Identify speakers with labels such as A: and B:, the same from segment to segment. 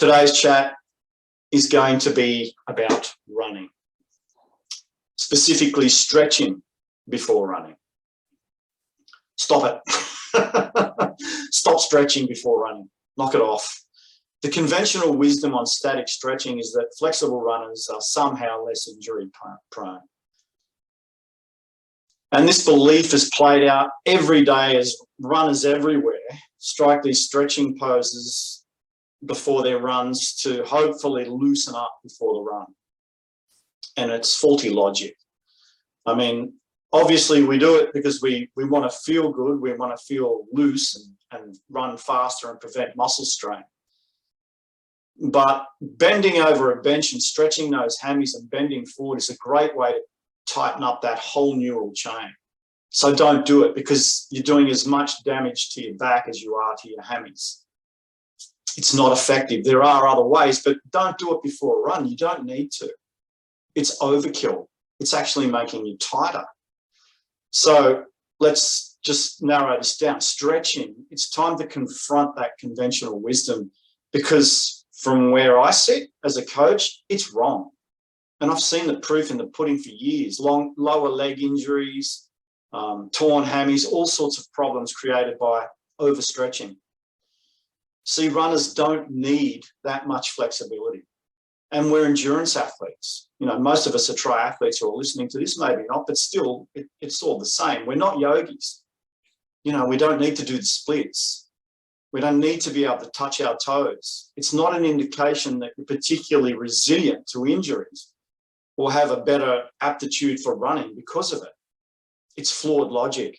A: Today's chat is going to be about running, specifically stretching before running. Stop it. Stop stretching before running. Knock it off. The conventional wisdom on static stretching is that flexible runners are somehow less injury prone. And this belief is played out every day as runners everywhere strike these stretching poses before their runs to hopefully loosen up before the run. And it's faulty logic. I mean, obviously we do it because we want to feel good, we want to feel loose and run faster and prevent muscle strain. But bending over a bench and stretching those hammies and bending forward is a great way to tighten up that whole neural chain. So don't do it, because you're doing as much damage to your back as you are to your hammies. It's not effective. There are other ways, but don't do it before a run. You don't need to. It's overkill. It's actually making you tighter. So let's just narrow this down. Stretching, it's time to confront that conventional wisdom, because from where I sit as a coach, it's wrong. And I've seen the proof in the pudding for years. Lower leg injuries, torn hammies, all sorts of problems created by overstretching. See, runners don't need that much flexibility. And we're endurance athletes. You know, most of us are triathletes who are listening to this, maybe not, but still, it's all the same. We're not yogis. You know, we don't need to do the splits. We don't need to be able to touch our toes. It's not an indication that you're particularly resilient to injuries or have a better aptitude for running because of it. It's flawed logic.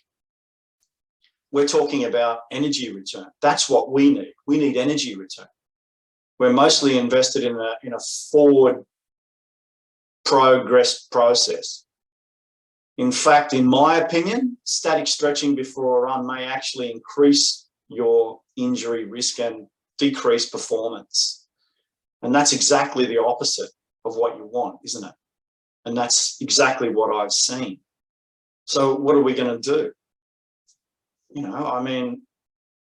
A: We're talking about energy return. That's what we need. We need energy return. We're mostly invested in a forward progress process. In fact, in my opinion, static stretching before a run may actually increase your injury risk and decrease performance. And that's exactly the opposite of what you want, isn't it? And that's exactly what I've seen. So what are we going to do? You know, I mean,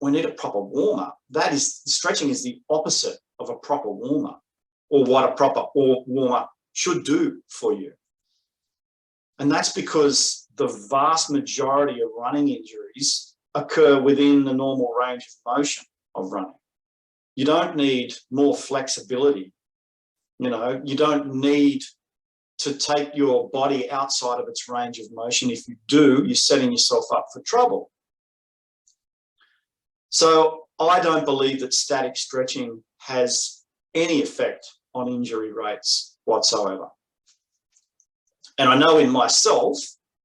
A: we need a proper warm-up. Stretching is the opposite of a proper warm-up, or what a proper warm-up should do for you. And that's because the vast majority of running injuries occur within the normal range of motion of running. You don't need more flexibility. You know, you don't need to take your body outside of its range of motion. If you do, you're setting yourself up for trouble. So I don't believe that static stretching has any effect on injury rates whatsoever. And I know in myself,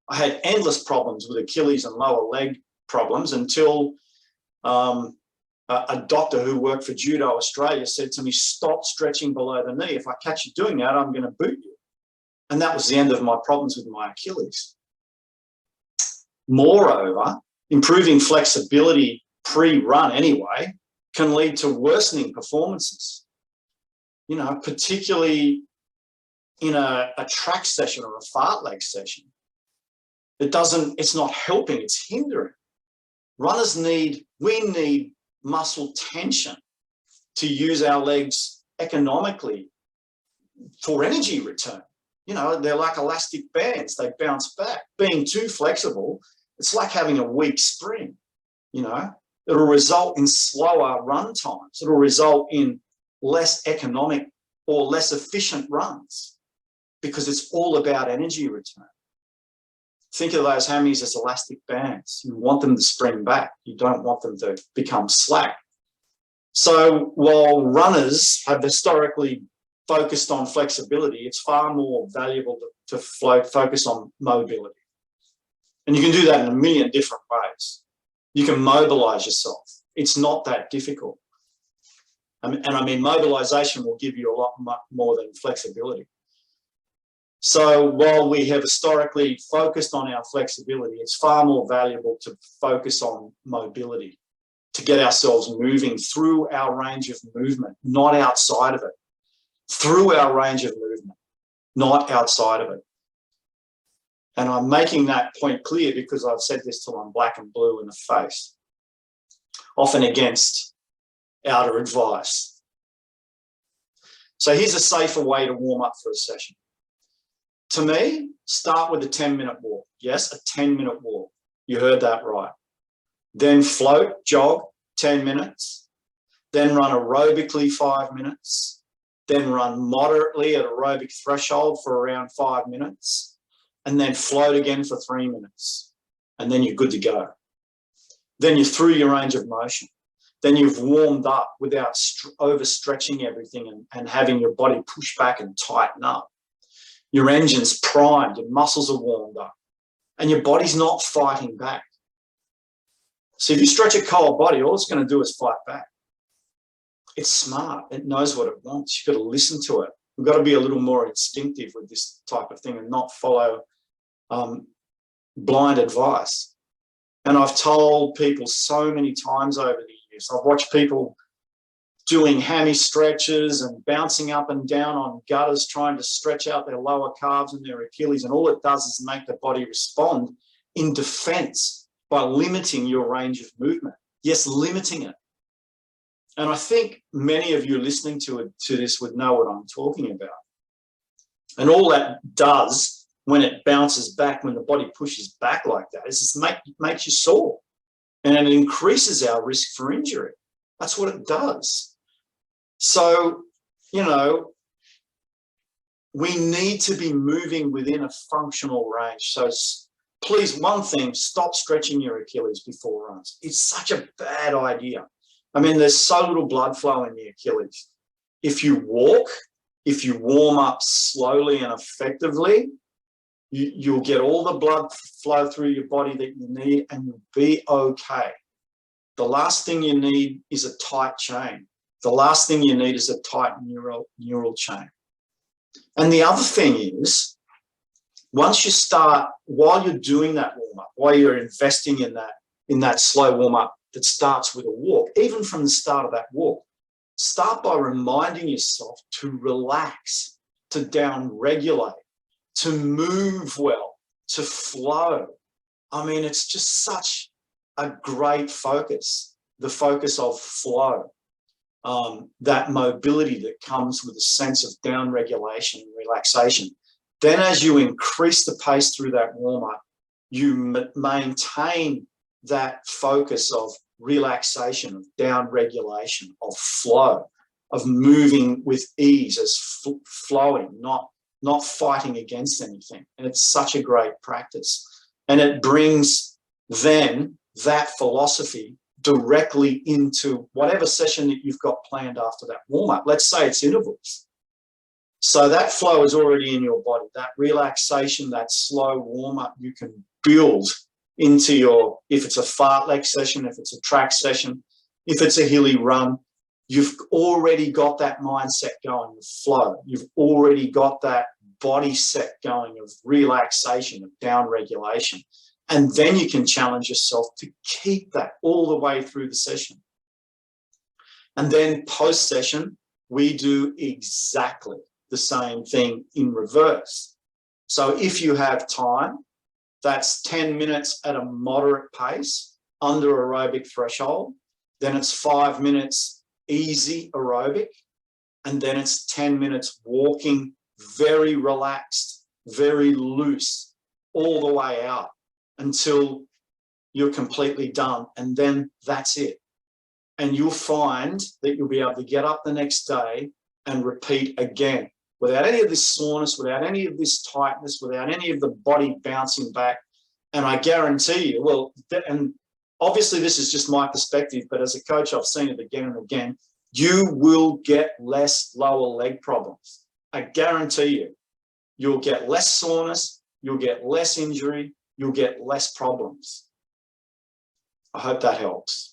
A: I had endless problems with Achilles and lower leg problems until a doctor who worked for Judo Australia said to me, stop stretching below the knee. If I catch you doing that, I'm going to boot you. And that was the end of my problems with my Achilles. Moreover, improving flexibility pre-run anyway can lead to worsening performances, you know, particularly in a track session or a fartlek session. It's not helping, it's hindering. We need muscle tension to use our legs economically for energy return. You know, they're like elastic bands, they bounce back. Being too flexible, it's like having a weak spring, you know. It'll result in slower run times. It'll result in less economic or less efficient runs, because it's all about energy return. Think of those hammies as elastic bands. You want them to spring back. You don't want them to become slack. So while runners have historically focused on flexibility, it's far more valuable to focus on mobility. And you can do that in a million different ways. You can mobilize yourself. It's not that difficult. And I mean, mobilization will give you a lot more than flexibility. So while we have historically focused on our flexibility, it's far more valuable to focus on mobility, to get ourselves moving through our range of movement, not outside of it. Through our range of movement, not outside of it. And I'm making that point clear because I've said this till I'm black and blue in the face, often against outer advice. So here's a safer way to warm up for a session. To me, start with a 10-minute walk. Yes, a 10-minute walk. You heard that right. Then float, jog, 10 minutes. Then run aerobically 5 minutes. Then run moderately at aerobic threshold for around 5 minutes. And then float again for 3 minutes. And then you're good to go. Then you're through your range of motion. Then you've warmed up without overstretching everything and having your body push back and tighten up. Your engine's primed, your muscles are warmed up, and your body's not fighting back. So if you stretch a cold body, all it's going to do is fight back. It's smart. It knows what it wants. You've got to listen to it. We've got to be a little more instinctive with this type of thing and not follow blind advice. And I've told people so many times over the years, I've watched people doing hammy stretches and bouncing up and down on gutters, trying to stretch out their lower calves and their Achilles. And all it does is make the body respond in defense by limiting your range of movement. Yes, limiting it. And I think many of you listening to this would know what I'm talking about. And all that does when it bounces back, when the body pushes back like that, is just makes you sore. And it increases our risk for injury. That's what it does. So, you know, we need to be moving within a functional range. So please, one thing, stop stretching your Achilles before runs. It's such a bad idea. I mean, there's so little blood flow in the Achilles. If you walk, if you warm up slowly and effectively, you'll get all the blood flow through your body that you need and you'll be okay. The last thing you need is a tight chain. The last thing you need is a tight neural chain. And the other thing is, once you start, while you're doing that warm-up, while you're investing in that slow warm-up that starts with a walk, even from the start of that walk, start by reminding yourself to relax, to down-regulate, to move well, to flow. I mean, it's just such a great focus, the focus of flow. That mobility that comes with a sense of down-regulation and relaxation. Then as you increase the pace through that warm-up, you maintain that focus of relaxation, of down-regulation, of flow, of moving with ease as flowing, not fighting against anything. And it's such a great practice. And it brings then that philosophy directly into whatever session that you've got planned after that warm-up. Let's say it's intervals. So that flow is already in your body. That relaxation, that slow warm-up, you can build into your, if it's a fartlek session, if it's a track session, if it's a hilly run, you've already got that mindset going of flow. You've already got that body set going of relaxation, of down-regulation. And then you can challenge yourself to keep that all the way through the session. And then post-session, we do exactly the same thing in reverse. So if you have time, that's 10 minutes at a moderate pace, under aerobic threshold. Then it's 5 minutes easy aerobic. And then it's 10 minutes walking, very relaxed, very loose, all the way out, until you're completely done. And then that's it. And you'll find that you'll be able to get up the next day and repeat again without any of this soreness, without any of this tightness, without any of the body bouncing back. And I guarantee you, well, and obviously this is just my perspective, but as a coach, I've seen it again and again, you will get less lower leg problems. I guarantee you, you'll get less soreness, you'll get less injury, you'll get less problems. I hope that helps.